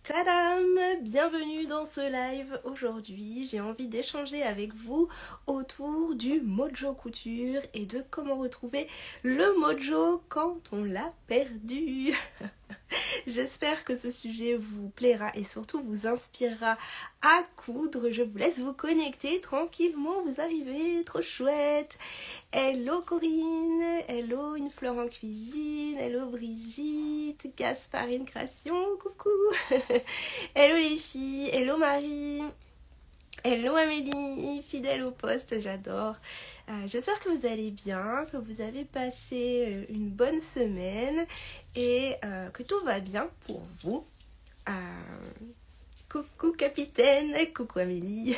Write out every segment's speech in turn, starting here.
Tadam! Bienvenue dans ce live. Aujourd'hui, j'ai envie d'échanger avec vous autour du mojo couture et de comment retrouver le mojo quand on l'a perdu. J'espère que ce sujet vous plaira et surtout vous inspirera à coudre. Je vous laisse vous connecter tranquillement, vous arrivez, trop chouette. Hello Corinne, hello Une Fleur en Cuisine, hello Brigitte, Gasparine Création, coucou. Hello les filles, hello Marie. Hello Amélie, fidèle au poste, j'adore. J'espère que vous allez bien, que vous avez passé une bonne semaine et que tout va bien pour vous. Coucou capitaine, coucou Amélie.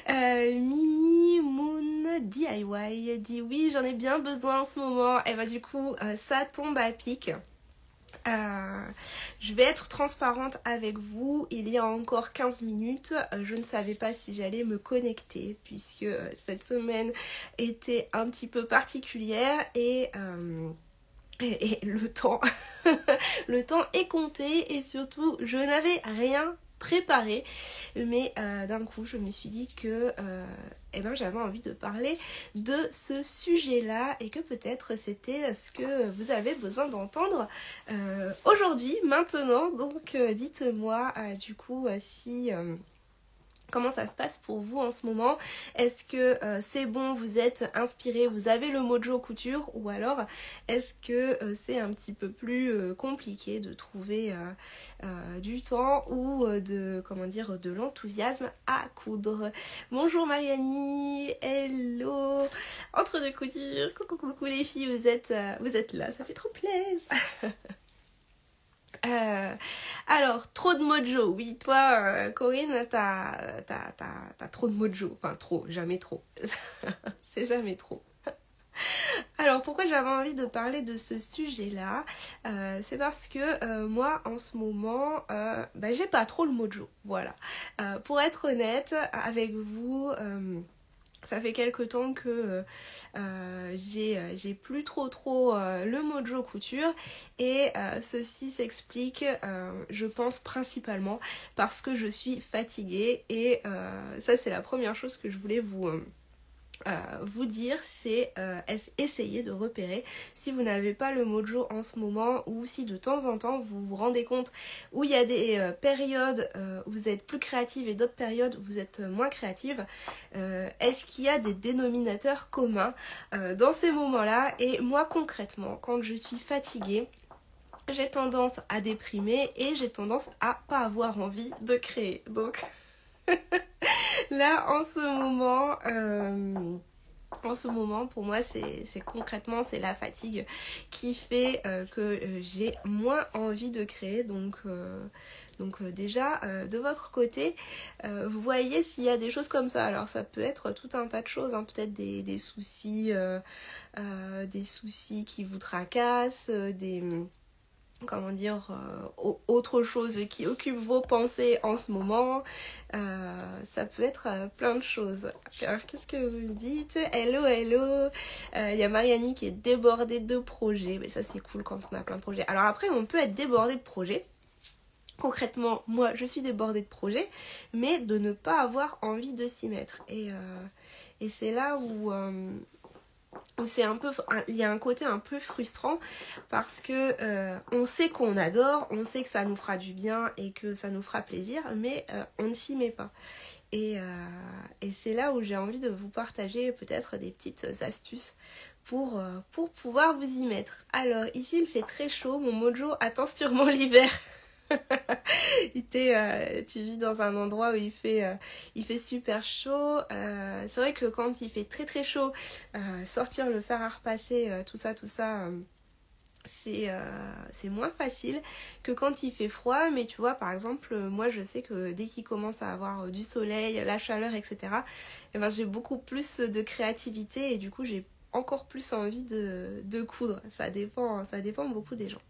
Mini Moon DIY dit oui, j'en ai bien besoin en ce moment. Et bah du coup, ça tombe à pic. Je vais être transparente avec vous. Il y a encore 15 minutes, je ne savais pas si j'allais me connecter puisque cette semaine était un petit peu particulière et le temps le temps est compté et surtout je n'avais rien préparé, mais d'un coup je me suis dit que j'avais envie de parler de ce sujet-là et que peut-être c'était ce que vous avez besoin d'entendre aujourd'hui, maintenant. Donc dites-moi du coup si... comment ça se passe pour vous en ce moment? Est-ce que c'est bon, vous êtes inspiré, vous avez le mojo couture? Ou alors est-ce que c'est un petit peu plus compliqué de trouver du temps ou de l'enthousiasme à coudre? Bonjour Mariani, hello! Entre deux coutures, coucou les filles, vous êtes là, ça fait trop plaisir! Alors, trop de mojo. Oui, toi, Corinne, t'as trop de mojo. Enfin, trop, jamais trop. C'est jamais trop. Alors, pourquoi j'avais envie de parler de ce sujet-là? C'est parce que moi, en ce moment, j'ai pas trop le mojo. Voilà. Pour être honnête avec vous... ça fait quelques temps que j'ai plus trop le mojo couture et ceci s'explique je pense principalement parce que je suis fatiguée et ça c'est la première chose que je voulais vous dire, c'est essayer de repérer si vous n'avez pas le mojo en ce moment ou si de temps en temps vous vous rendez compte où il y a des périodes où vous êtes plus créative et d'autres périodes où vous êtes moins créative. Est-ce qu'il y a des dénominateurs communs dans ces moments-là? Et moi concrètement, quand je suis fatiguée, j'ai tendance à déprimer et j'ai tendance à pas avoir envie de créer. Donc là, en ce moment, pour moi, c'est concrètement, c'est la fatigue qui fait que j'ai moins envie de créer. Donc déjà, de votre côté, vous voyez s'il y a des choses comme ça. Alors ça peut être tout un tas de choses, hein, peut-être des soucis qui vous tracassent, autre chose qui occupe vos pensées en ce moment. Ça peut être plein de choses. Alors qu'est-ce que vous me dites? Hello. Il y a Mariani qui est débordée de projets. Mais ça c'est cool quand on a plein de projets. Alors après on peut être débordé de projets. Concrètement, moi je suis débordée de projets, mais de ne pas avoir envie de s'y mettre. Et c'est là où il y a un côté un peu frustrant parce que on sait qu'on adore, on sait que ça nous fera du bien et que ça nous fera plaisir, mais on ne s'y met pas. Et c'est là où j'ai envie de vous partager peut-être des petites astuces pour pouvoir vous y mettre. Alors ici il fait très chaud, mon mojo attend sûrement l'hiver. Tu vis dans un endroit où il fait super chaud. C'est vrai que quand il fait très chaud, sortir le fer à repasser, tout ça, c'est moins facile que quand il fait froid. Mais tu vois, par exemple, moi je sais que dès qu'il commence à avoir du soleil, la chaleur, etc., j'ai beaucoup plus de créativité et du coup j'ai encore plus envie de coudre. Ça dépend beaucoup des gens.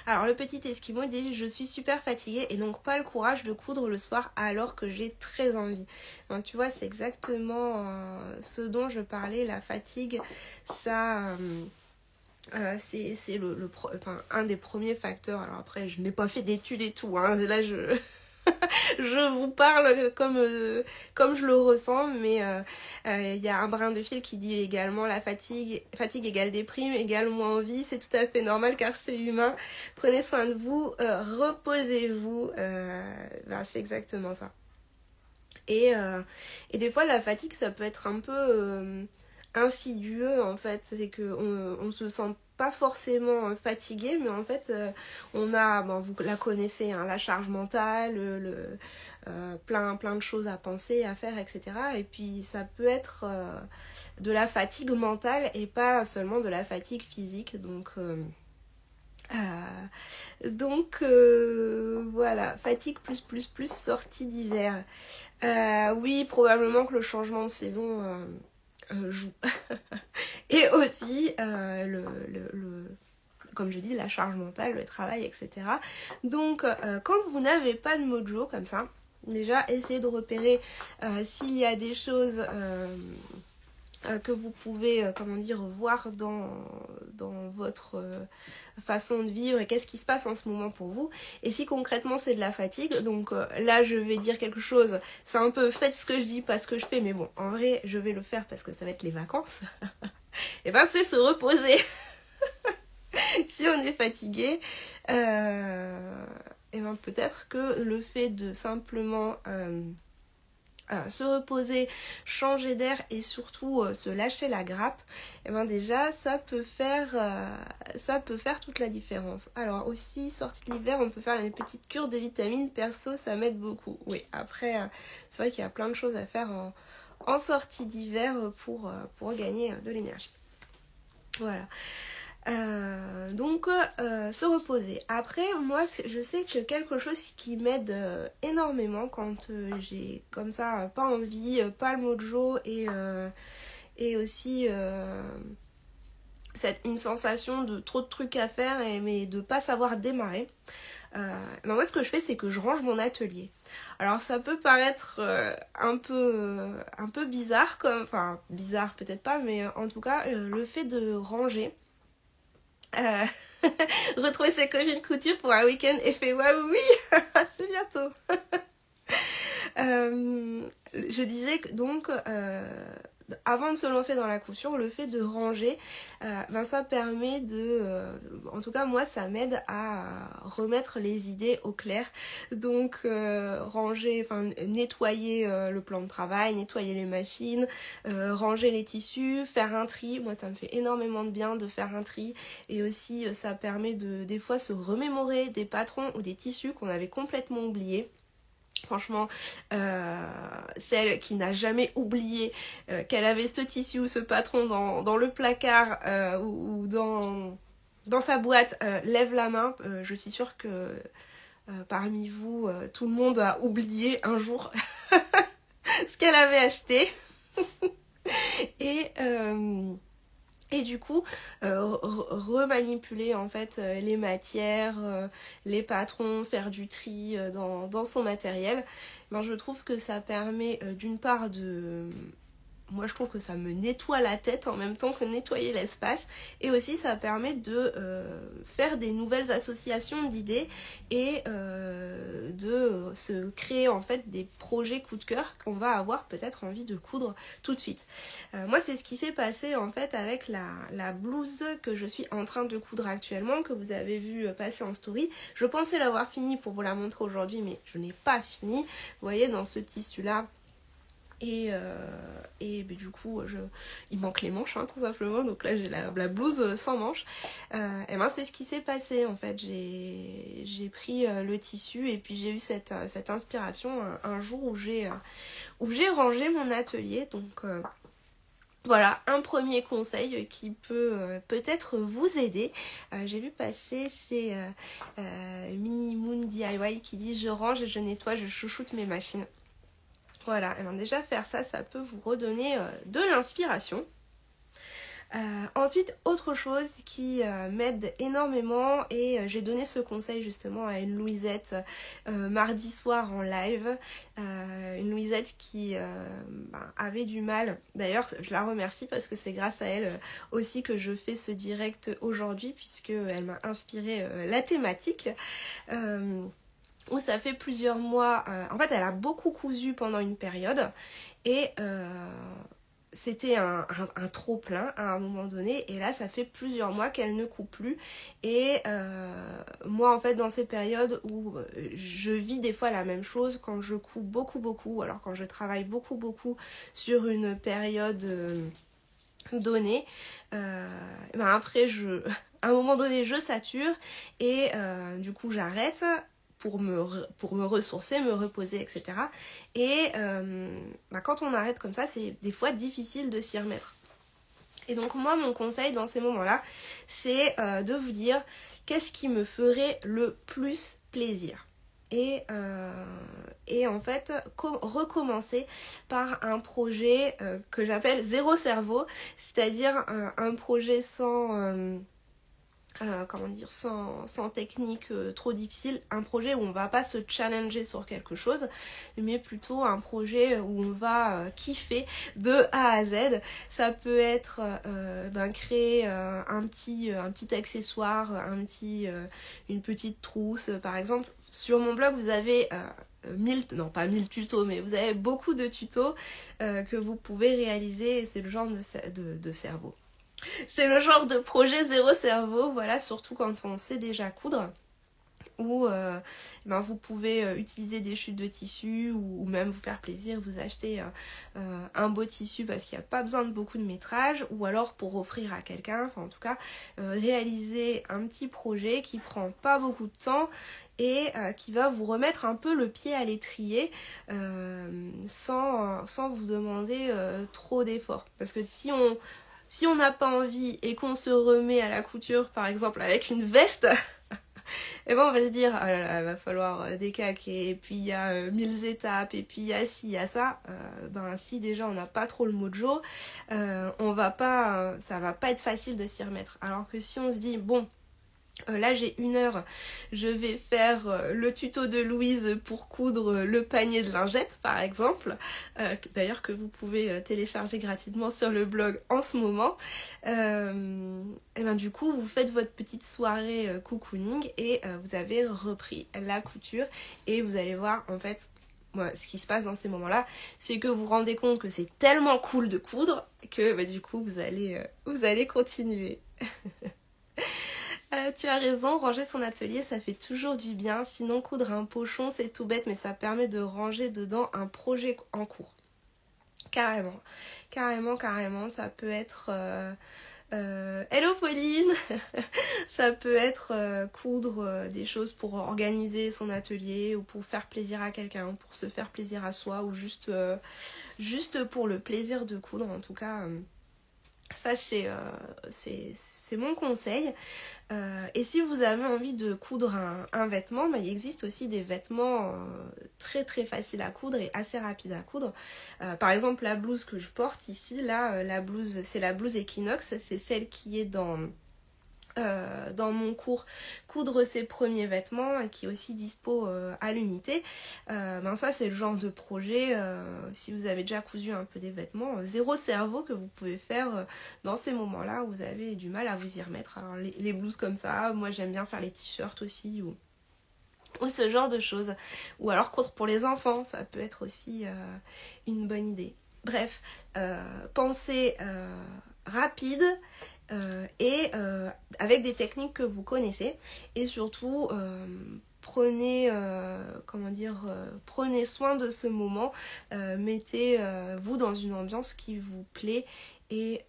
Alors le petit Esquimau dit: je suis super fatiguée et donc pas le courage de coudre le soir alors que j'ai très envie. Donc tu vois, c'est exactement ce dont je parlais, la fatigue, C'est enfin, un des premiers facteurs. Alors après, je n'ai pas fait d'études et tout, hein. Là, je vous parle comme je le ressens, mais y a un brin de fil qui dit également la fatigue égale déprime, égale moins envie. C'est tout à fait normal car c'est humain. Prenez soin de vous, reposez-vous. C'est exactement ça. Et des fois, la fatigue, ça peut être un peu insidieux, en fait. C'est qu'on se sent pas forcément fatigué, mais en fait, on a, vous la connaissez, hein, la charge mentale, plein de choses à penser, à faire, etc. Et puis, ça peut être de la fatigue mentale et pas seulement de la fatigue physique. Donc voilà, fatigue plus sortie d'hiver. Oui, probablement que le changement de saison joue. Et aussi comme je dis, la charge mentale, le travail, etc. Donc quand vous n'avez pas de mojo comme ça, déjà essayez de repérer s'il y a des choses que vous pouvez voir dans votre façon de vivre et qu'est-ce qui se passe en ce moment pour vous. Et si concrètement c'est de la fatigue, donc là je vais dire quelque chose, c'est un peu faites ce que je dis, pas ce que je fais, mais bon, en vrai je vais le faire parce que ça va être les vacances. Et c'est se reposer. Si on est fatigué, peut-être que le fait de simplement se reposer, changer d'air et surtout se lâcher la grappe, déjà ça peut faire toute la différence. Alors aussi, sortie de l'hiver, on peut faire une petite cure de vitamines, perso ça m'aide beaucoup. Oui, après c'est vrai qu'il y a plein de choses à faire en sortie d'hiver pour gagner de l'énergie. Voilà. Se reposer. Après, moi, je sais que quelque chose qui m'aide énormément quand j'ai comme ça pas envie, pas le mojo et aussi une sensation de trop de trucs à faire mais de pas savoir démarrer. Moi, ce que je fais, c'est que je range mon atelier. Alors, ça peut paraître un peu bizarre, enfin bizarre peut-être pas, mais en tout cas, le fait de ranger. Retrouver ses copines couture pour un week-end effet waouh, oui. C'est bientôt. Je disais que donc avant de se lancer dans la couture, le fait de ranger, ça permet en tout cas moi ça m'aide à remettre les idées au clair. Donc ranger, nettoyer le plan de travail, nettoyer les machines, ranger les tissus, faire un tri. Moi ça me fait énormément de bien de faire un tri et aussi ça permet de des fois se remémorer des patrons ou des tissus qu'on avait complètement oubliés. Franchement, celle qui n'a jamais oublié qu'elle avait ce tissu ou ce patron dans le placard ou dans sa boîte, lève la main. Je suis sûre que parmi vous, tout le monde a oublié un jour ce qu'elle avait acheté. Et du coup, remanipuler en fait les matières, les patrons, faire du tri dans son matériel. Je trouve que ça permet d'une part moi je trouve que ça me nettoie la tête en même temps que nettoyer l'espace et aussi ça permet de faire des nouvelles associations d'idées et de se créer en fait des projets coup de cœur qu'on va avoir peut-être envie de coudre tout de suite. Moi c'est ce qui s'est passé en fait avec la blouse que je suis en train de coudre actuellement, que vous avez vu passer en story. Je pensais l'avoir fini pour vous la montrer aujourd'hui mais je n'ai pas fini. Vous voyez dans ce tissu là. Et du coup il manque les manches tout simplement, donc là j'ai la blouse sans manches. C'est ce qui s'est passé en fait. J'ai pris le tissu et puis j'ai eu cette inspiration un jour où j'ai rangé mon atelier. Donc voilà, un premier conseil qui peut peut-être vous aider. J'ai vu passer c'est Mini Moon DIY qui dit je range, je nettoie, je chouchoute mes machines. Voilà, déjà faire ça peut vous redonner de l'inspiration. Ensuite, autre chose qui m'aide énormément, et j'ai donné ce conseil justement à une Louisette mardi soir en live, une Louisette qui avait du mal. D'ailleurs, je la remercie parce que c'est grâce à elle aussi que je fais ce direct aujourd'hui, puisque elle m'a inspiré la thématique. Où ça fait plusieurs mois, en fait elle a beaucoup cousu pendant une période, et c'était un trop plein à un moment donné, et là ça fait plusieurs mois qu'elle ne coud plus. Et moi en fait dans ces périodes où je vis des fois la même chose, quand je couds beaucoup, alors quand je travaille beaucoup sur une période donnée, après à un moment donné je sature, et du coup j'arrête pour me ressourcer, me reposer, etc. Et quand on arrête comme ça, c'est des fois difficile de s'y remettre. Et donc moi, mon conseil dans ces moments-là, c'est de vous dire qu'est-ce qui me ferait le plus plaisir. Et en fait, recommencer par un projet que j'appelle zéro cerveau, c'est-à-dire un projet sans sans technique trop difficile, un projet où on va pas se challenger sur quelque chose, mais plutôt un projet où on va kiffer de A à Z. Ça peut être créer un petit accessoire, une petite trousse par exemple. Sur mon blog vous avez pas 1000 tutos, mais vous avez beaucoup de tutos que vous pouvez réaliser, et c'est le genre de cerveau. C'est le genre de projet zéro cerveau, voilà, surtout quand on sait déjà coudre, où vous pouvez utiliser des chutes de tissu, ou même vous faire plaisir, vous acheter un beau tissu parce qu'il n'y a pas besoin de beaucoup de métrage, ou alors pour offrir à quelqu'un, enfin en tout cas réaliser un petit projet qui prend pas beaucoup de temps, et qui va vous remettre un peu le pied à l'étrier sans vous demander trop d'efforts. Parce que si on n'a pas envie et qu'on se remet à la couture, par exemple avec une veste, et on va se dire, oh là là, il va falloir décaquer, et puis il y a 1000 étapes, et puis il y a ci, il y a ça. Si déjà on n'a pas trop le mojo, ça va pas être facile de s'y remettre. Alors que si on se dit, bon, là j'ai 1 heure, je vais faire le tuto de Louise pour coudre le panier de lingettes par exemple, d'ailleurs que vous pouvez télécharger gratuitement sur le blog en ce moment. Du coup vous faites votre petite soirée cocooning, et vous avez repris la couture, et vous allez voir en fait ce qui se passe dans ces moments-là, c'est que vous vous rendez compte que c'est tellement cool de coudre que du coup vous allez continuer. Tu as raison, ranger son atelier ça fait toujours du bien, sinon coudre un pochon c'est tout bête, mais ça permet de ranger dedans un projet en cours. Carrément, ça peut être... Hello Pauline. Ça peut être coudre des choses pour organiser son atelier, ou pour faire plaisir à quelqu'un, pour se faire plaisir à soi, ou juste pour le plaisir de coudre. En tout cas, ça c'est mon conseil. Et si vous avez envie de coudre un vêtement, il existe aussi des vêtements très très faciles à coudre et assez rapides à coudre. Par exemple la blouse que je porte ici, là, la blouse, c'est la blouse Equinox, c'est celle qui est dans mon cours coudre ses premiers vêtements, qui est aussi dispo à l'unité. Ça c'est le genre de projet, si vous avez déjà cousu un peu des vêtements, zéro cerveau, que vous pouvez faire dans ces moments là où vous avez du mal à vous y remettre. Alors les blouses comme ça, moi j'aime bien faire les t-shirts aussi, ou ce genre de choses, ou alors coudre pour les enfants, ça peut être aussi une bonne idée. Bref, pensez rapide, et avec des techniques que vous connaissez, et surtout prenez soin de ce moment, mettez-vous dans une ambiance qui vous plaît, et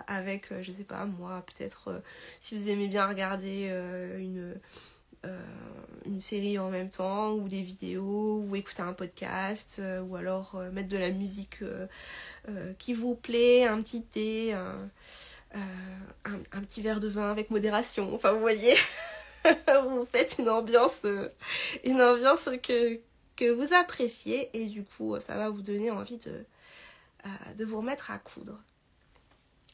avec, je sais pas moi, peut-être si vous aimez bien regarder une série en même temps, ou des vidéos, ou écouter un podcast, ou alors mettre de la musique qui vous plaît, un petit thé, un petit verre de vin avec modération, enfin vous voyez. Vous faites une ambiance que vous appréciez, et du coup ça va vous donner envie de vous remettre à coudre.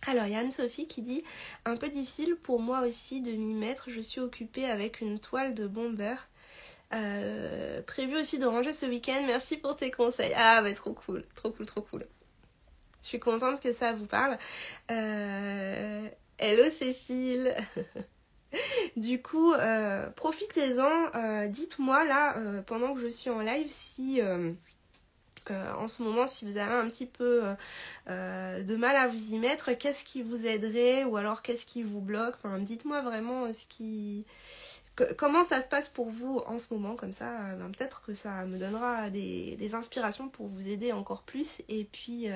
Alors, il y a Anne-Sophie qui dit « Un peu difficile pour moi aussi de m'y mettre, je suis occupée avec une toile de bomber. Prévu aussi de ranger ce week-end, merci pour tes conseils. » Ah, bah trop cool, trop cool, trop cool. Je suis contente que ça vous parle. Hello Cécile. Du coup, profitez-en. Dites-moi là, pendant que je suis en live, si... en ce moment, si vous avez un petit peu de mal à vous y mettre, qu'est-ce qui vous aiderait ou alors qu'est-ce qui vous bloque? Enfin, dites-moi vraiment comment ça se passe pour vous en ce moment, comme ça, peut-être que ça me donnera des inspirations pour vous aider encore plus. Et puis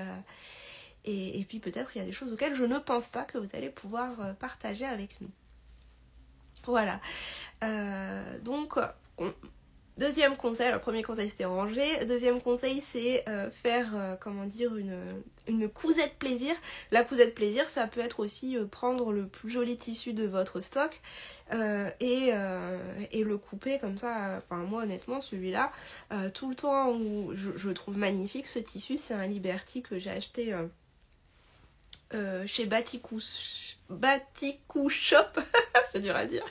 peut-être il y a des choses auxquelles je ne pense pas que vous allez pouvoir partager avec nous. Voilà. Donc... Deuxième conseil, le premier conseil c'était ranger. Deuxième conseil c'est faire une cousette plaisir. La cousette plaisir ça peut être aussi prendre le plus joli tissu de votre stock et le couper comme ça. Enfin moi honnêtement celui-là, tout le temps où je le trouve magnifique ce tissu, c'est un Liberty que j'ai acheté chez Baticou Shop, c'est dur à dire.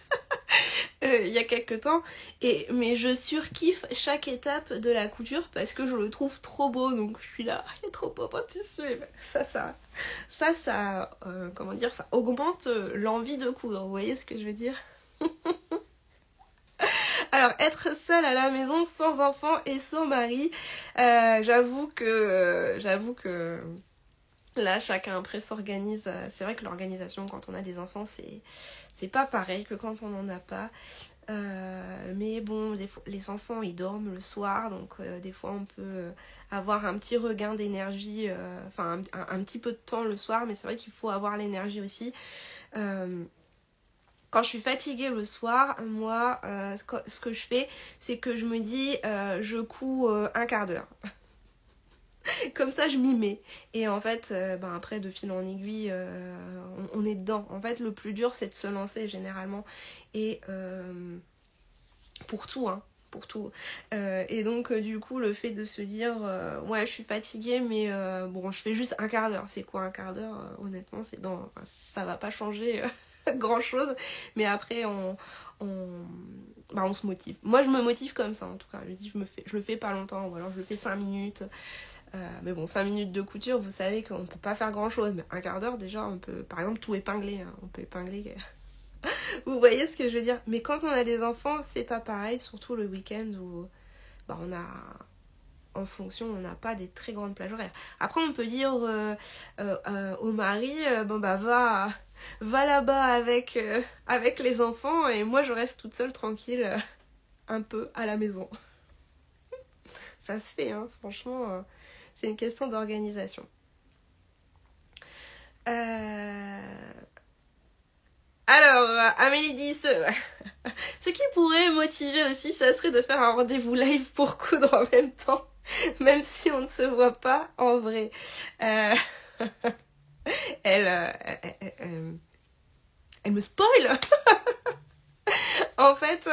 Il y a quelques temps, mais je surkiffe chaque étape de la couture parce que je le trouve trop beau, donc je suis là, il est trop beau mon tissu. Ça augmente l'envie de coudre, vous voyez ce que je veux dire? Alors, être seule à la maison sans enfant et sans mari, j'avoue que là, chacun après s'organise. C'est vrai que l'organisation quand on a des enfants, c'est pas pareil que quand on n'en a pas. Mais bon, les enfants ils dorment le soir, donc des fois on peut avoir un petit regain d'énergie, un petit peu de temps le soir, mais c'est vrai qu'il faut avoir l'énergie aussi. Quand je suis fatiguée le soir, moi, ce que je fais, c'est que je me dis, je couds un quart d'heure. Comme ça je m'y mets et en fait après de fil en aiguille on est dedans. En fait le plus dur c'est de se lancer généralement et pour tout et donc du coup le fait de se dire ouais je suis fatiguée mais bon je fais juste un quart d'heure. C'est quoi un quart d'heure? Honnêtement ça va pas changer grand chose, mais après on se motive. Moi je me motive comme ça en tout cas. Je dis je le fais pas longtemps ou alors je le fais 5 minutes. Mais bon, 5 minutes de couture, vous savez qu'on peut pas faire grand chose, mais un quart d'heure déjà, on peut par exemple tout épingler, on peut épingler. Vous voyez ce que je veux dire? Mais quand on a des enfants, c'est pas pareil, surtout le week-end où on n'a pas des très grandes plages horaires. Après, on peut dire au mari, va là-bas avec les enfants et moi je reste toute seule tranquille un peu à la maison. Ça se fait, hein, franchement. C'est une question d'organisation. Alors, Amélie dit ce qui pourrait motiver aussi, ça serait de faire un rendez-vous live pour coudre en même temps, même si on ne se voit pas en vrai. Elle me spoil. En fait,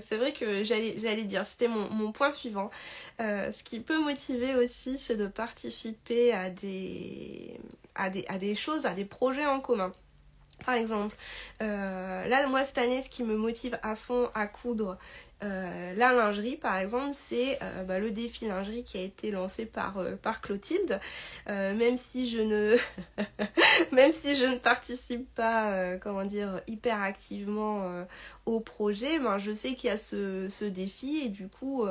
c'est vrai que j'allais dire, c'était mon point suivant. Ce qui peut motiver aussi, c'est de participer à des choses, à des projets en commun. Par exemple, là, moi, cette année, ce qui me motive à fond à coudre la lingerie, par exemple, c'est le défi lingerie qui a été lancé par Clotilde. Même si je ne participe pas, hyper activement au projet, je sais qu'il y a ce défi et du coup,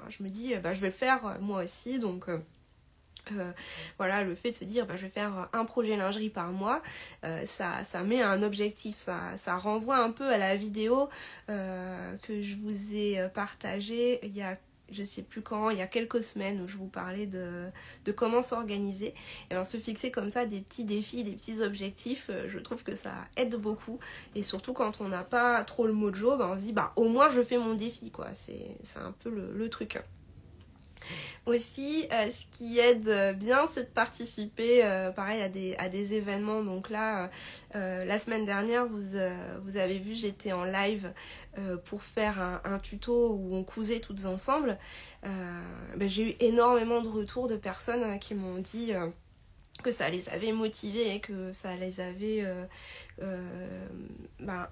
je me dis, je vais le faire moi aussi, donc... le fait de se dire je vais faire un projet lingerie par mois, ça met un objectif, ça renvoie un peu à la vidéo que je vous ai partagée il y a je sais plus quand, il y a quelques semaines où je vous parlais de comment s'organiser. Et se fixer comme ça des petits défis, des petits objectifs, je trouve que ça aide beaucoup. Et surtout quand on n'a pas trop le mojo, on se dit au moins je fais mon défi quoi. C'est un peu le truc. Aussi, ce qui aide bien, c'est de participer, pareil, à des événements. Donc là, la semaine dernière, vous avez vu, j'étais en live pour faire un tuto où on cousait toutes ensemble. J'ai eu énormément de retours de personnes qui m'ont dit que ça les avait motivés et que ça les avait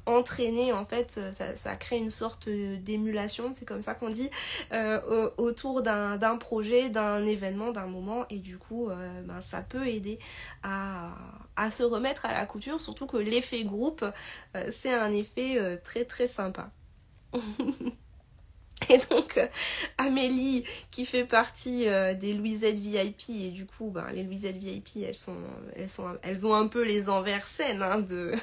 entraînés. En fait, ça crée une sorte d'émulation, c'est comme ça qu'on dit, autour d'un projet, d'un événement, d'un moment, et du coup ça peut aider à se remettre à la couture, surtout que l'effet groupe, c'est un effet très très sympa. Et donc Amélie, qui fait partie des Louisettes VIP, et du coup les Louisettes VIP, elles ont un peu les envers scènes de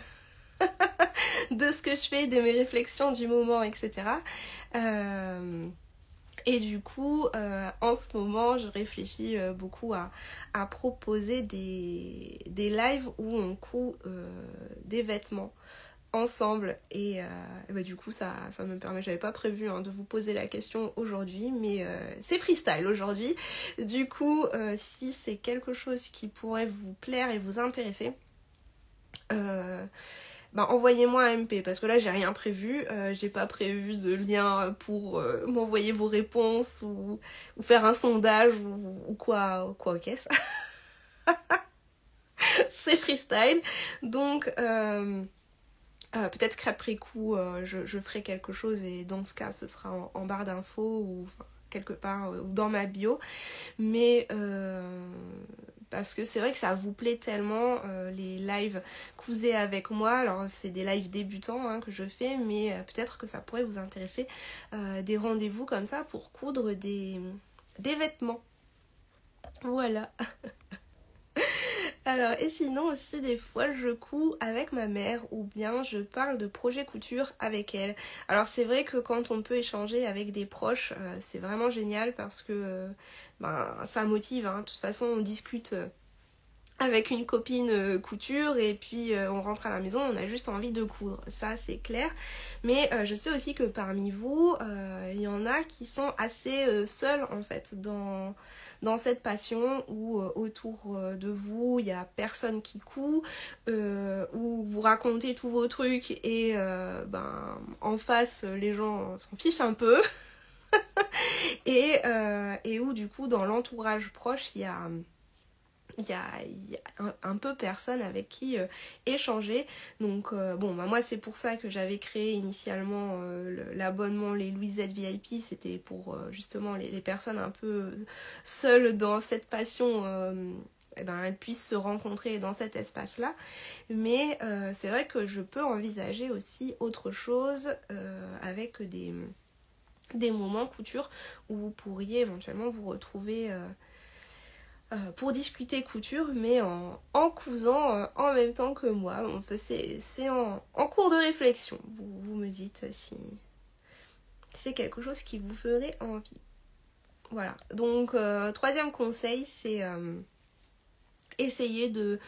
de ce que je fais, de mes réflexions du moment, etc. Et du coup, en ce moment, je réfléchis beaucoup à proposer des lives où on coud des vêtements ensemble, et du coup ça me permet, j'avais pas prévu de vous poser la question aujourd'hui, mais c'est freestyle aujourd'hui. Du coup, si c'est quelque chose qui pourrait vous plaire et vous intéresser, envoyez-moi un MP, parce que là j'ai rien prévu, j'ai pas prévu de lien pour m'envoyer vos réponses ou faire un sondage ou quoi qu'est-ce. C'est freestyle, donc peut-être qu'après coup je ferai quelque chose, et dans ce cas ce sera en barre d'infos ou quelque part ou dans ma bio, mais parce que c'est vrai que ça vous plaît tellement, les lives cousés avec moi. Alors c'est des lives débutants que je fais, mais peut-être que ça pourrait vous intéresser, des rendez-vous comme ça pour coudre des vêtements. Voilà. Alors, et sinon aussi, des fois, je couds avec ma mère, ou bien je parle de projet couture avec elle. Alors, c'est vrai que quand on peut échanger avec des proches, c'est vraiment génial, parce que ça motive. De toute façon, on discute avec une copine couture, et puis on rentre à la maison, on a juste envie de coudre. Ça, c'est clair. Mais je sais aussi que parmi vous, il y en a qui sont assez seuls, en fait, dans cette passion, où autour de vous il y a personne qui coud, où vous racontez tous vos trucs, et en face les gens s'en fichent un peu. Et où du coup dans l'entourage proche il y a un peu personne avec qui échanger. Donc moi c'est pour ça que j'avais créé initialement l'abonnement Les Louisettes VIP. C'était pour justement les personnes un peu seules dans cette passion, elles puissent se rencontrer dans cet espace-là. Mais c'est vrai que je peux envisager aussi autre chose, avec des moments couture où vous pourriez éventuellement vous retrouver pour discuter couture, mais en cousant en même temps que moi. C'est en cours de réflexion. Vous me dites si c'est quelque chose qui vous ferait envie. Voilà. Donc, troisième conseil, c'est essayer de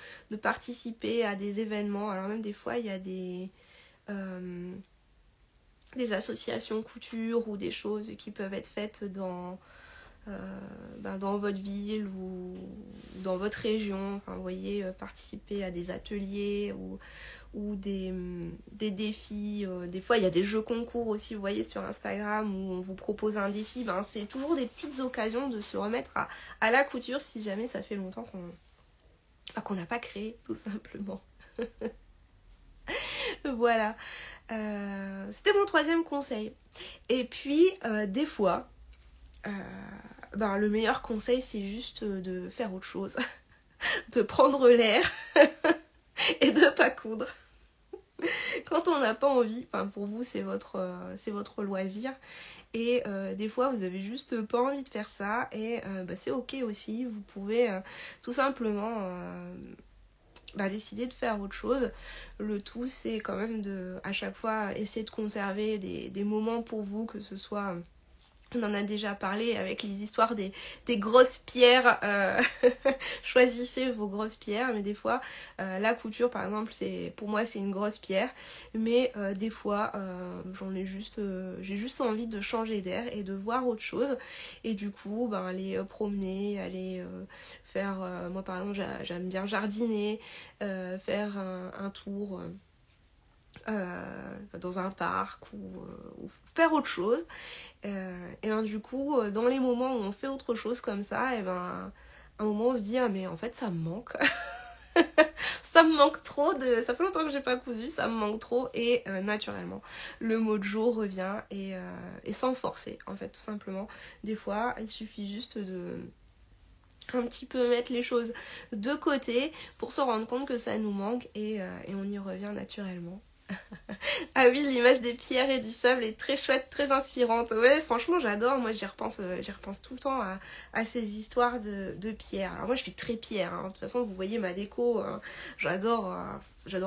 participer à des événements. Alors même des fois, il y a des associations couture, ou des choses qui peuvent être faites dans votre ville ou dans votre région. Enfin, vous voyez, participer à des ateliers ou des défis. Des fois, il y a des jeux concours aussi, vous voyez, sur Instagram, où on vous propose un défi. C'est toujours des petites occasions de se remettre à la couture, si jamais ça fait longtemps qu'on n'a pas créé, tout simplement. Voilà. C'était mon troisième conseil. Et puis, des fois, le meilleur conseil, c'est juste de faire autre chose. De prendre l'air et de pas coudre. Quand on n'a pas envie, pour vous c'est votre loisir, et des fois vous avez juste pas envie de faire ça, et c'est ok aussi. Vous pouvez tout simplement décider de faire autre chose. Le tout, c'est quand même à chaque fois essayer de conserver des moments pour vous, que ce soit On en a déjà parlé avec les histoires des grosses pierres. Choisissez vos grosses pierres. Mais des fois, la couture, par exemple, pour moi, c'est une grosse pierre. Mais des fois, j'ai juste envie de changer d'air et de voir autre chose. Et du coup, aller promener, aller faire... moi, par exemple, j'aime bien jardiner, faire un tour... dans un parc ou faire autre chose. Et ben du coup, dans les moments où on fait autre chose comme ça, et ben à un moment on se dit ah mais en fait ça me manque. Ça me manque trop ça fait longtemps que j'ai pas cousu, ça me manque trop et naturellement le mojo revient et sans forcer en fait tout simplement. Des fois il suffit juste de un petit peu mettre les choses de côté pour se rendre compte que ça nous manque et on y revient naturellement. Ah oui, l'image des pierres et du sable est très chouette, très inspirante. Ouais, franchement, j'adore. Moi, j'y repense tout le temps à ces histoires de pierres. Alors moi, je suis très pierre. Hein. De toute façon, vous voyez ma déco. J'adore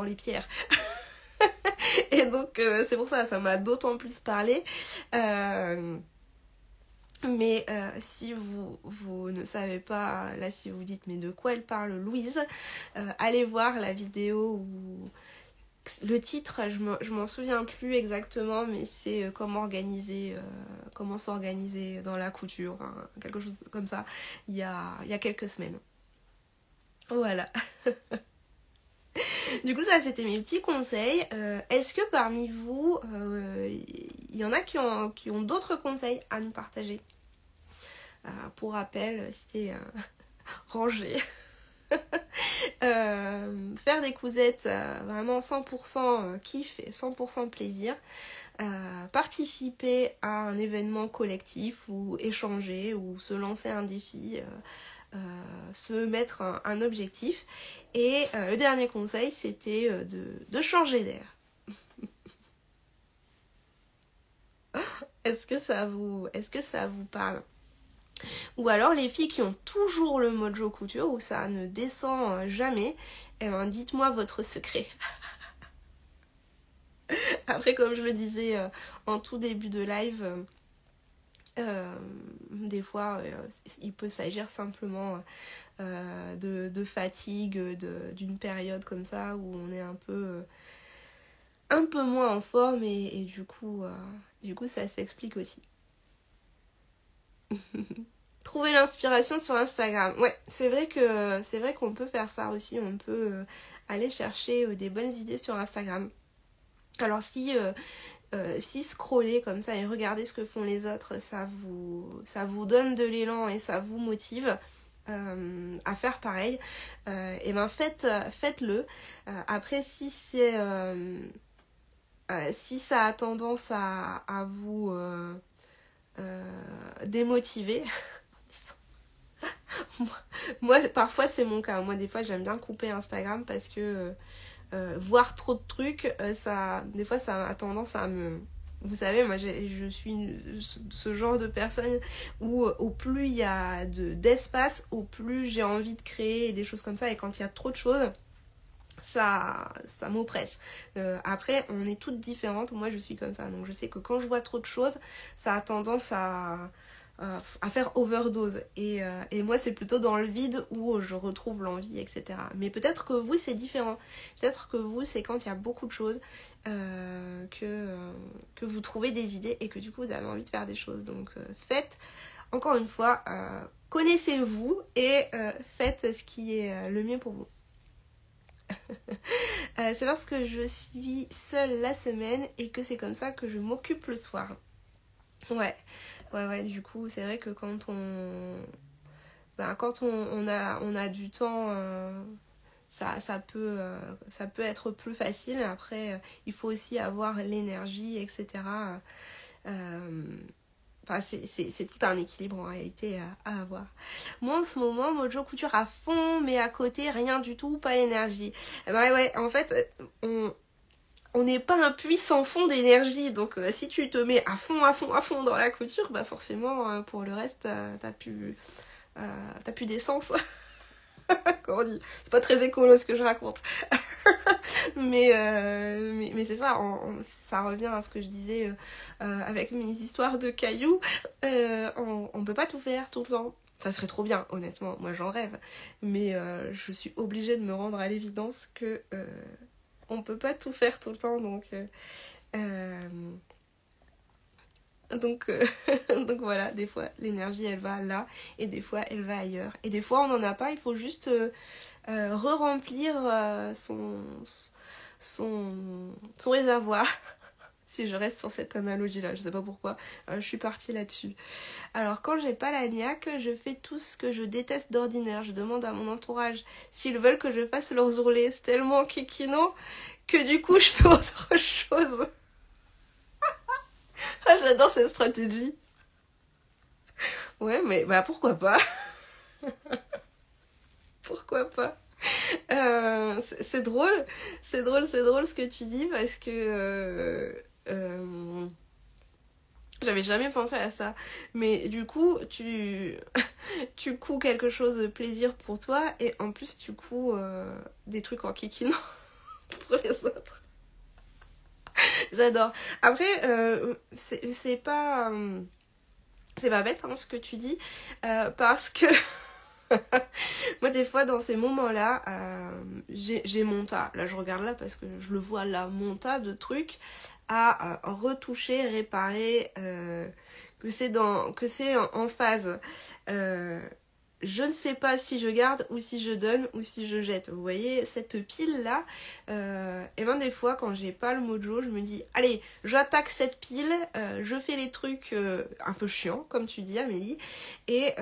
les pierres. Et donc, c'est pour ça m'a d'autant plus parlé. Mais si vous ne savez pas, là, si vous dites, mais de quoi elle parle, Louise, allez voir la vidéo où... Le titre, je m'en souviens plus exactement, mais c'est comment s'organiser dans la couture, hein, quelque chose comme ça, il y a quelques semaines. Voilà. Du coup, ça, c'était mes petits conseils. Est-ce que parmi vous, il y en a qui ont d'autres conseils à nous partager? Pour rappel, c'était ranger. Faire des cousettes vraiment 100% kiff et 100% plaisir, participer à un événement collectif ou échanger ou se lancer un défi, se mettre un objectif et le dernier conseil c'était de changer d'air. Est-ce que ça vous parle? Ou alors les filles qui ont toujours le mojo couture où ça ne descend jamais, eh ben dites-moi votre secret. Après, comme je le disais en tout début de live, des fois il peut s'agir simplement de fatigue, d'une période comme ça où on est un peu moins en forme et du coup ça s'explique aussi. Trouver l'inspiration sur Instagram. Ouais, c'est vrai qu'on peut faire ça aussi. On peut aller chercher des bonnes idées sur Instagram. Alors si scroller comme ça et regarder ce que font les autres, ça vous donne de l'élan et ça vous motive à faire pareil, et ben faites-le. Après si ça a tendance à vous démotiver, moi parfois c'est mon cas. Moi des fois j'aime bien couper Instagram parce que voir trop de trucs, des fois ça a tendance à me... Vous savez, moi je suis ce genre de personne où au plus il y a d'espace, au plus j'ai envie de créer des choses comme ça, et quand il y a trop de choses, ça m'oppresse. Après, on est toutes différentes, moi je suis comme ça, donc je sais que quand je vois trop de choses, ça a tendance à faire overdose et moi c'est plutôt dans le vide où je retrouve l'envie, etc. Mais peut-être que vous c'est différent, peut-être que vous c'est quand il y a beaucoup de choses que vous trouvez des idées et que du coup vous avez envie de faire des choses. Donc faites, encore une fois, connaissez-vous et faites ce qui est le mieux pour vous. C'est parce que je suis seule la semaine et que c'est comme ça que je m'occupe le soir. Ouais, du coup, c'est vrai que quand on a du temps, ça peut être plus facile. Après, il faut aussi avoir l'énergie, etc. Enfin, c'est tout un équilibre en réalité à avoir. Moi en ce moment, Mojo Couture à fond, mais à côté, rien du tout, pas l'énergie. Ouais, en fait, on n'est pas un puits sans fond d'énergie, donc si tu te mets à fond dans la couture, bah forcément pour le reste t'as plus d'essence. Comment on dit, c'est pas très écolo ce que je raconte. mais c'est ça, ça revient à ce que je disais avec mes histoires de cailloux. On peut pas tout faire tout le temps. Ça serait trop bien, honnêtement, moi j'en rêve. Mais je suis obligée de me rendre à l'évidence que on peut pas tout faire tout le temps, donc donc, donc voilà, des fois l'énergie elle va là et des fois elle va ailleurs. Et des fois on n'en a pas, il faut juste re-remplir son réservoir. Si je reste sur cette analogie là, je sais pas pourquoi, je suis partie là-dessus. Alors quand j'ai pas la niaque, je fais tout ce que je déteste d'ordinaire. Je demande à mon entourage s'ils veulent que je fasse leurs ourlets. C'est tellement kikino que du coup je fais autre chose. Ah, j'adore cette stratégie. Ouais, mais bah pourquoi pas. Pourquoi pas. C'est drôle, c'est drôle ce que tu dis parce que j'avais jamais pensé à ça. Mais du coup, tu couds quelque chose de plaisir pour toi et en plus tu couds des trucs en kikino pour les autres. J'adore. Après, c'est pas bête hein, ce que tu dis parce que moi des fois dans ces moments-là j'ai mon tas. Là je regarde là parce que je le vois là, mon tas de trucs à retoucher, réparer, que c'est en phase. Je ne sais pas si je garde ou si je donne ou si je jette. Vous voyez, cette pile-là, et ben des fois, quand j'ai pas le mojo, je me dis, allez, j'attaque cette pile, je fais les trucs un peu chiants, comme tu dis, Amélie, et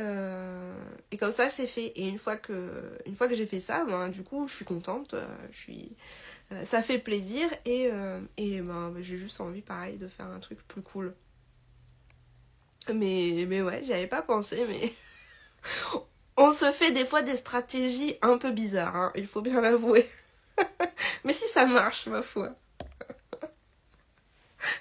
comme ça, c'est fait. Et une fois que j'ai fait ça, ben, du coup, je suis contente, ça fait plaisir, et ben, j'ai juste envie, pareil, de faire un truc plus cool. Mais ouais, j'y avais pas pensé, mais... On se fait des fois des stratégies un peu bizarres, hein, il faut bien l'avouer. Mais si ça marche, ma foi.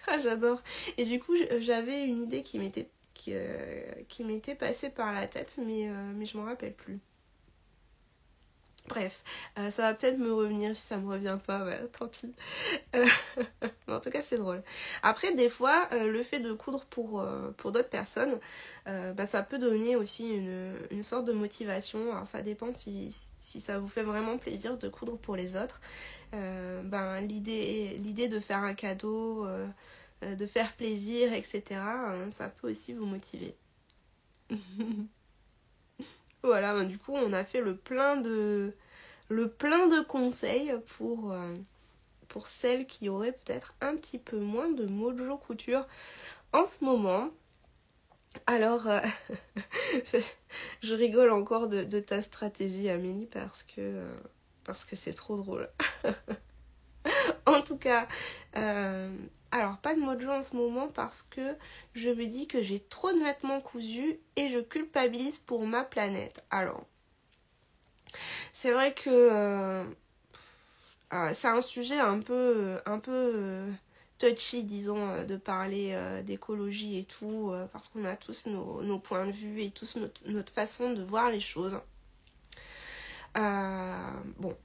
Ah, j'adore. Et du coup, j'avais une idée qui m'était passée par la tête, mais je m'en rappelle plus. Bref, ça va peut-être me revenir. Si ça me revient pas, bah, tant pis. Mais en tout cas, c'est drôle. Après, des fois, le fait de coudre pour d'autres personnes, bah, ça peut donner aussi une sorte de motivation. Alors, ça dépend si ça vous fait vraiment plaisir de coudre pour les autres. Ben, l'idée de faire un cadeau, de faire plaisir, etc., ça peut aussi vous motiver. Voilà, ben, du coup, on a fait le plein de conseils pour celles qui auraient peut-être un petit peu moins de mojo couture en ce moment. Alors, je rigole encore de ta stratégie, Amélie, parce que c'est trop drôle. En tout cas, alors pas de mojo en ce moment parce que je me dis que j'ai trop de vêtements cousus et je culpabilise pour ma planète. Alors, c'est vrai que c'est un sujet un peu touchy, disons, de parler d'écologie et tout, parce qu'on a tous nos points de vue et tous notre façon de voir les choses. Bon,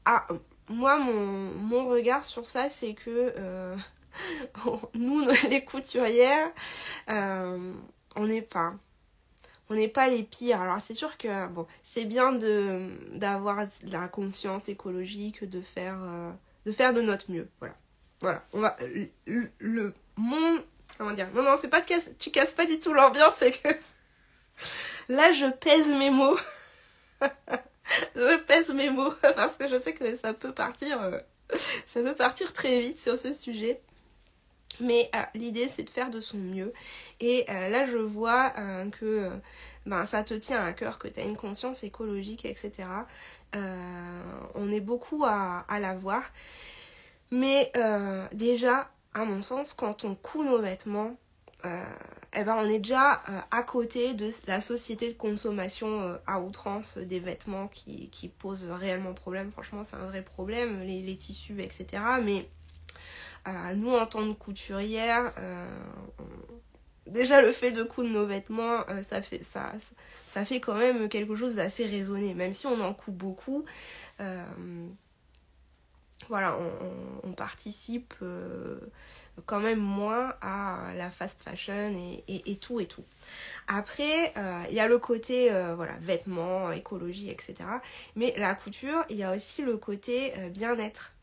moi, mon regard sur ça, c'est que nous, les couturières, on n'est pas les pires. Alors c'est sûr que bon, c'est bien d'avoir de la conscience écologique, de faire de notre mieux. Voilà. On va comment dire. Non, c'est pas tu casses pas du tout l'ambiance, c'est que là je pèse mes mots. Je pèse mes mots parce que je sais que ça peut partir très vite sur ce sujet. Mais l'idée c'est de faire de son mieux. Et là je vois que ça te tient à cœur, que tu as une conscience écologique, etc. On est beaucoup à l'avoir. Mais déjà, à mon sens, quand on coud nos vêtements, on est déjà à côté de la société de consommation à outrance des vêtements qui posent réellement problème. Franchement, c'est un vrai problème, les tissus, etc. Mais nous, en tant que couturière, déjà le fait de coudre nos vêtements, ça fait quand même quelque chose d'assez raisonné, même si on en coud beaucoup. Voilà, on participe quand même moins à la fast fashion et tout et tout. Après, il y a le côté voilà, vêtements, écologie, etc. Mais la couture, il y a aussi le côté bien-être.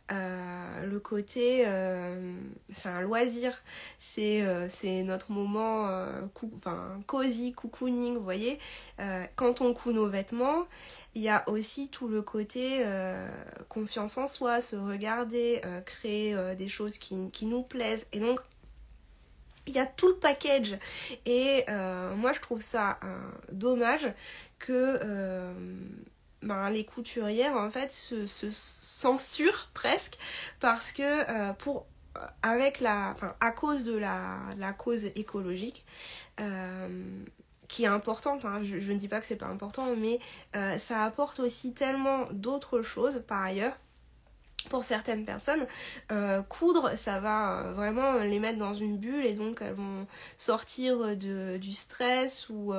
Le côté c'est un loisir, c'est notre moment cosy, cocooning, vous voyez. Quand on coud nos vêtements, il y a aussi tout le côté confiance en soi, se regarder, créer des choses qui nous plaisent, et donc il y a tout le package. Et moi je trouve ça dommage que les couturières en fait se censurent presque, parce que à cause de la cause écologique qui est importante, hein, je ne dis pas que c'est pas important, mais ça apporte aussi tellement d'autres choses par ailleurs. Pour certaines personnes, coudre, ça va vraiment les mettre dans une bulle, et donc elles vont sortir du stress ou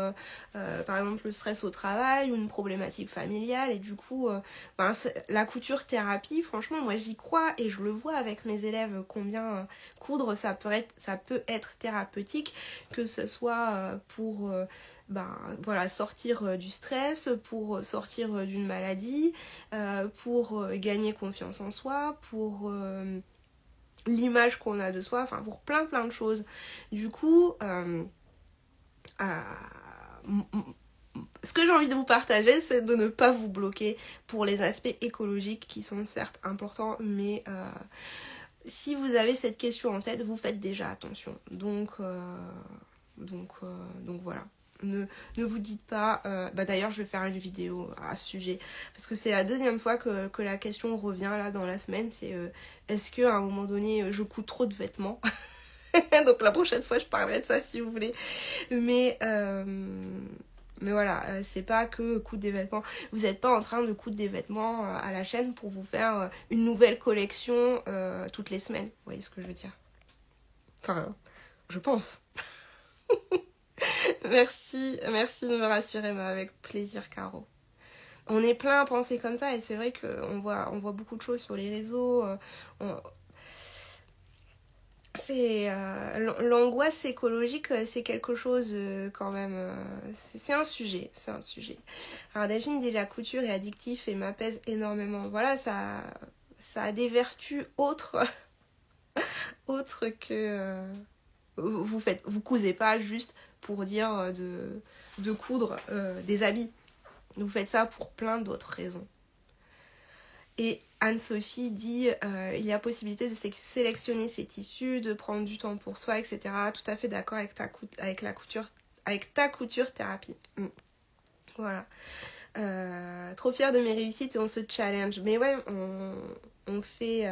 par exemple le stress au travail ou une problématique familiale, et du coup la couture thérapie, franchement moi j'y crois et je le vois avec mes élèves combien coudre ça peut être thérapeutique, que ce soit pour sortir du stress, pour sortir d'une maladie, pour gagner confiance en soi, pour l'image qu'on a de soi, enfin pour plein de choses. Du coup, ce que j'ai envie de vous partager, c'est de ne pas vous bloquer pour les aspects écologiques qui sont certes importants, mais si vous avez cette question en tête, vous faites déjà attention. Donc voilà. Ne vous dites pas... d'ailleurs, je vais faire une vidéo à ce sujet, parce que c'est la deuxième fois que la question revient là dans la semaine. C'est est-ce qu'à un moment donné, je couds trop de vêtements? Donc la prochaine fois, je parlerai de ça si vous voulez. Mais voilà, c'est pas que coudre des vêtements. Vous n'êtes pas en train de coudre des vêtements à la chaîne pour vous faire une nouvelle collection toutes les semaines. Vous voyez ce que je veux dire? Enfin, je pense. Merci de me rassurer, mais avec plaisir, Caro. On est plein à penser comme ça, et c'est vrai qu'on voit beaucoup de choses sur les réseaux. L'angoisse écologique, c'est quelque chose quand même. C'est un sujet. Alors Delphine dit la couture est addictive et m'apaise énormément. Voilà, ça a des vertus autres que vous cousez pas juste pour dire de coudre des habits. Vous faites ça pour plein d'autres raisons. Et Anne-Sophie dit il y a possibilité de sélectionner ses tissus, de prendre du temps pour soi, etc. Tout à fait d'accord avec ta couture thérapie. Voilà. Trop fière de mes réussites et on se challenge. Mais ouais, on fait...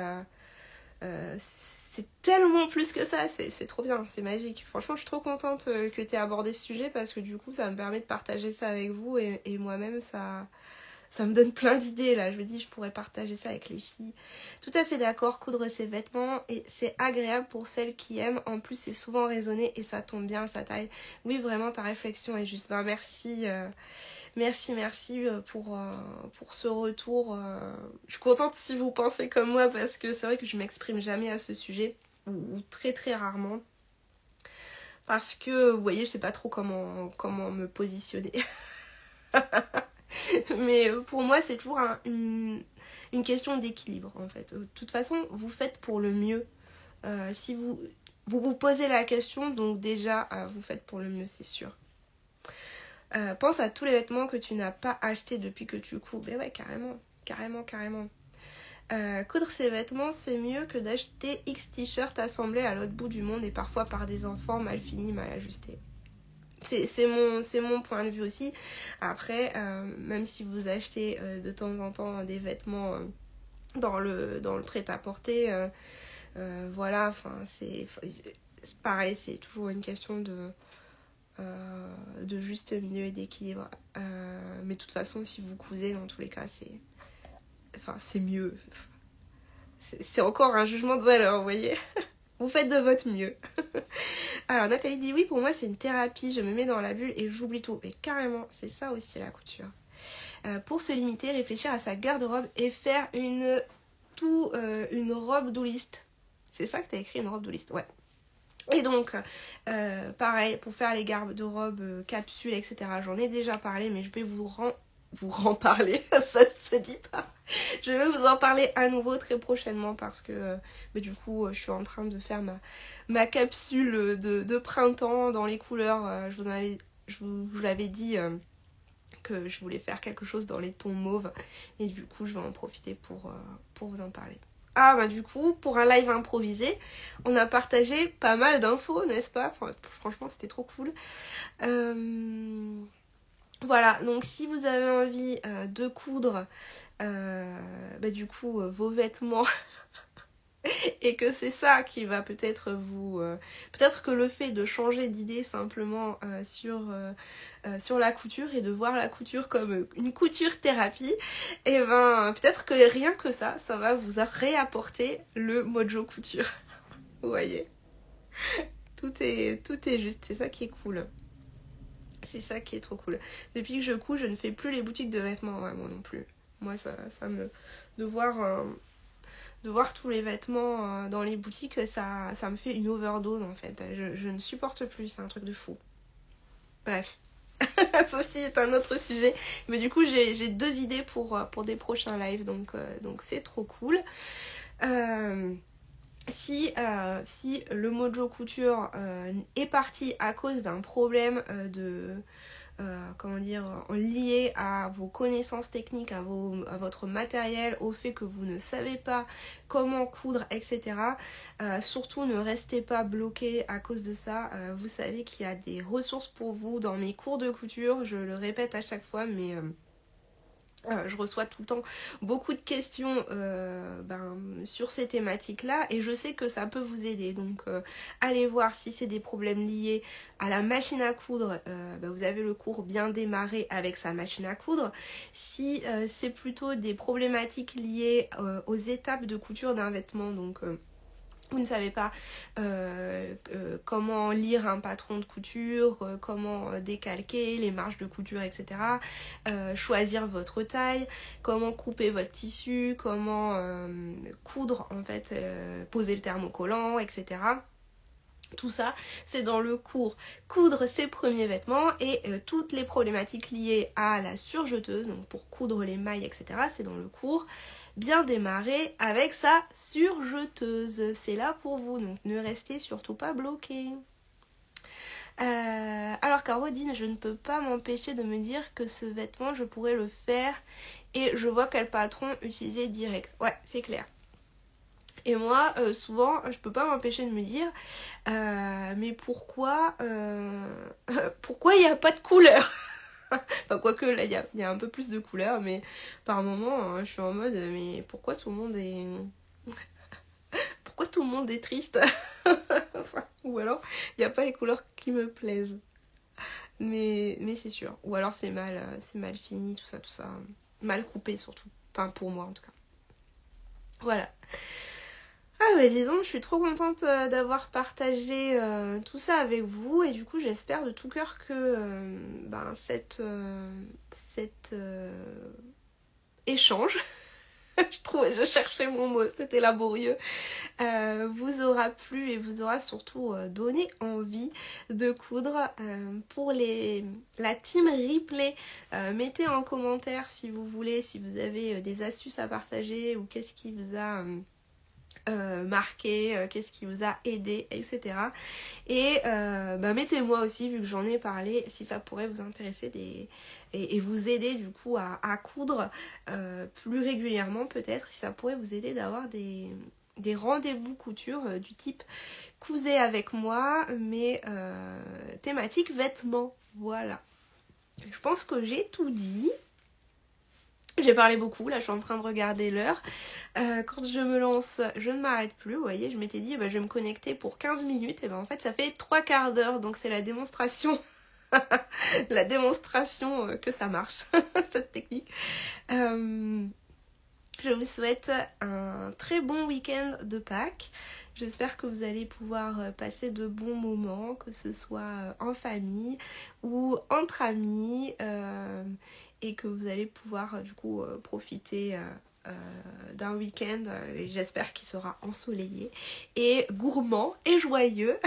c'est tellement plus que ça, c'est trop bien, c'est magique. Franchement, je suis trop contente que tu aies abordé ce sujet, parce que du coup, ça me permet de partager ça avec vous, et moi-même, ça me donne plein d'idées là. Je me dis, je pourrais partager ça avec les filles. Tout à fait d'accord, coudre ses vêtements, et c'est agréable pour celles qui aiment. En plus, c'est souvent raisonné et ça tombe bien à sa taille. Oui, vraiment, ta réflexion est juste... merci pour ce retour. Je suis contente si vous pensez comme moi, parce que c'est vrai que je m'exprime jamais à ce sujet, ou très très rarement. Parce que, vous voyez, je sais pas trop comment me positionner. Mais pour moi, c'est toujours une question d'équilibre, en fait. De toute façon, vous faites pour le mieux. Si vous posez la question, donc déjà, vous faites pour le mieux, c'est sûr. Pense à tous les vêtements que tu n'as pas achetés depuis que tu couds. Ben ouais, carrément. Coudre ses vêtements, c'est mieux que d'acheter X t-shirts assemblés à l'autre bout du monde, et parfois par des enfants mal finis, mal ajustés. C'est mon point de vue aussi. Après, même si vous achetez de temps en temps des vêtements dans le prêt-à-porter, voilà, enfin c'est pareil, c'est toujours une question de juste milieu et d'équilibre. Mais de toute façon, si vous cousez, dans tous les cas, c'est mieux. C'est encore un jugement de valeur, vous voyez. Vous faites de votre mieux. Alors Nathalie dit oui, pour moi c'est une thérapie, je me mets dans la bulle et j'oublie tout. Et carrément, c'est ça aussi la couture. Pour se limiter, réfléchir à sa garde-robe et faire une robe douliste. C'est ça que t'as écrit, une robe douliste, ouais. Et donc, pareil, pour faire les garde-robes, capsules, etc. J'en ai déjà parlé, mais je vais vous renparler, ça se dit pas. Je vais vous en parler à nouveau très prochainement parce que du coup je suis en train de faire ma capsule de printemps dans les couleurs. Je vous l'avais dit que je voulais faire quelque chose dans les tons mauves et du coup je vais en profiter pour vous en parler. Ah bah du coup, pour un live improvisé, on a partagé pas mal d'infos, n'est-ce pas? Enfin, franchement c'était trop cool. Voilà, donc si vous avez envie de coudre du coup vos vêtements et que c'est ça qui va peut-être peut-être que le fait de changer d'idée simplement sur la couture et de voir la couture comme une couture thérapie, et ben peut-être que rien que ça va vous réapporter le mojo couture. Vous voyez, tout est juste, c'est ça qui est cool. C'est ça qui est trop cool. Depuis que je couds, je ne fais plus les boutiques de vêtements. Ouais, moi non plus. Moi, ça me... De voir tous les vêtements dans les boutiques, ça me fait une overdose, en fait. Je ne supporte plus, c'est un truc de fou. Bref. Ceci est un autre sujet. Mais du coup, j'ai 2 idées pour des prochains lives. Donc c'est trop cool. Si le mojo couture est parti à cause d'un problème lié à vos connaissances techniques, à votre matériel, au fait que vous ne savez pas comment coudre, etc. Surtout ne restez pas bloqué à cause de ça. Vous savez qu'il y a des ressources pour vous dans mes cours de couture, je le répète à chaque fois, mais... je reçois tout le temps beaucoup de questions sur ces thématiques-là et je sais que ça peut vous aider. Donc allez voir si c'est des problèmes liés à la machine à coudre. Vous avez le cours bien démarré avec sa machine à coudre. Si c'est plutôt des problématiques liées aux étapes de couture d'un vêtement, donc... vous ne savez pas comment lire un patron de couture, comment décalquer les marges de couture, etc. Choisir votre taille, comment couper votre tissu, comment coudre, en fait, poser le thermocollant, etc. Tout ça, c'est dans le cours coudre ses premiers vêtements et toutes les problématiques liées à la surjeteuse, donc pour coudre les mailles, etc. C'est dans le cours bien démarré avec sa surjeteuse. C'est là pour vous, donc ne restez surtout pas bloqués. Alors Carodine, je ne peux pas m'empêcher de me dire que ce vêtement, je pourrais le faire et je vois quel patron utiliser direct. Ouais, c'est clair. Et moi, souvent, je peux pas m'empêcher de me dire mais pourquoi il n'y a pas de couleur? Enfin, quoique, là, il y a un peu plus de couleurs, mais par moment, je suis en mode mais pourquoi tout le monde est... pourquoi tout le monde est triste? Ou alors, il n'y a pas les couleurs qui me plaisent. Mais c'est sûr. Ou alors, c'est mal fini, tout ça. Mal coupé, surtout. Enfin, pour moi, en tout cas. Voilà. Ah bah disons, je suis trop contente d'avoir partagé tout ça avec vous et du coup j'espère de tout cœur que cet échange, je cherchais mon mot, c'était laborieux, vous aura plu et vous aura surtout donné envie de coudre. Pour la team replay, mettez en commentaire si vous voulez, si vous avez des astuces à partager ou qu'est-ce qui vous a... marqué, qu'est-ce qui vous a aidé, etc. Et mettez-moi aussi, vu que j'en ai parlé, si ça pourrait vous intéresser et vous aider du coup à coudre plus régulièrement peut-être, si ça pourrait vous aider d'avoir des rendez-vous couture du type cousez avec moi, mais thématique vêtements. Voilà. Je pense que j'ai tout dit. J'ai parlé beaucoup, là je suis en train de regarder l'heure. Quand je me lance, je ne m'arrête plus, vous voyez, je m'étais dit je vais me connecter pour 15 minutes, et en fait ça fait 3/4 d'heure, donc c'est la démonstration que ça marche, cette technique. Je vous souhaite un très bon week-end de Pâques. J'espère que vous allez pouvoir passer de bons moments, que ce soit en famille ou entre amis, et que vous allez pouvoir du coup profiter d'un week-end, et j'espère qu'il sera ensoleillé et gourmand et joyeux.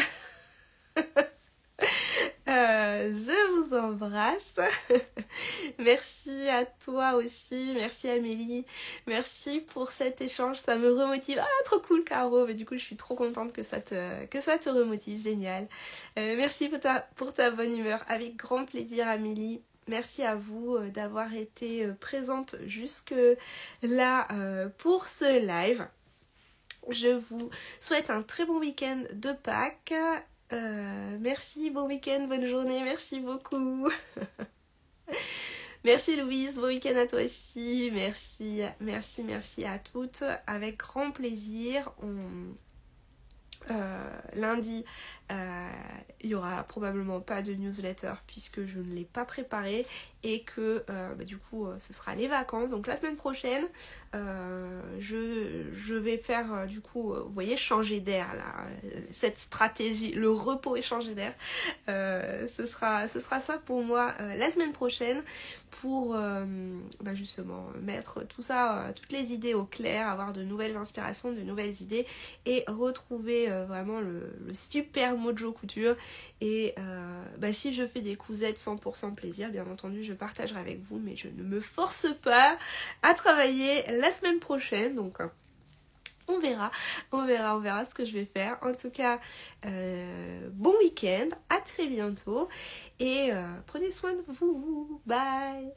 Je vous embrasse. Merci à toi aussi. Merci Amélie. Merci pour cet échange. Ça me remotive. Ah, trop cool Caro. Mais du coup, je suis trop contente que ça te remotive. Génial. Merci pour ta bonne humeur. Avec grand plaisir Amélie. Merci à vous d'avoir été présente jusque là pour ce live. Je vous souhaite un très bon week-end de Pâques. Merci, bon week-end, bonne journée, merci beaucoup. Merci Louise, bon week-end à toi aussi. Merci à toutes. Avec grand plaisir. Lundi, il y aura probablement pas de newsletter puisque je ne l'ai pas préparé et que du coup ce sera les vacances. Donc la semaine prochaine je vais faire du coup vous voyez, changer d'air là, cette stratégie, le repos et changer d'air, ce sera ça pour moi la semaine prochaine pour justement mettre tout ça, toutes les idées au clair, avoir de nouvelles inspirations, de nouvelles idées et retrouver vraiment le super mojo couture. Et si je fais des cousettes 100% plaisir, bien entendu je partagerai avec vous, mais je ne me force pas à travailler la semaine prochaine, donc on verra ce que je vais faire. En tout cas, bon week-end, à très bientôt et prenez soin de vous, bye.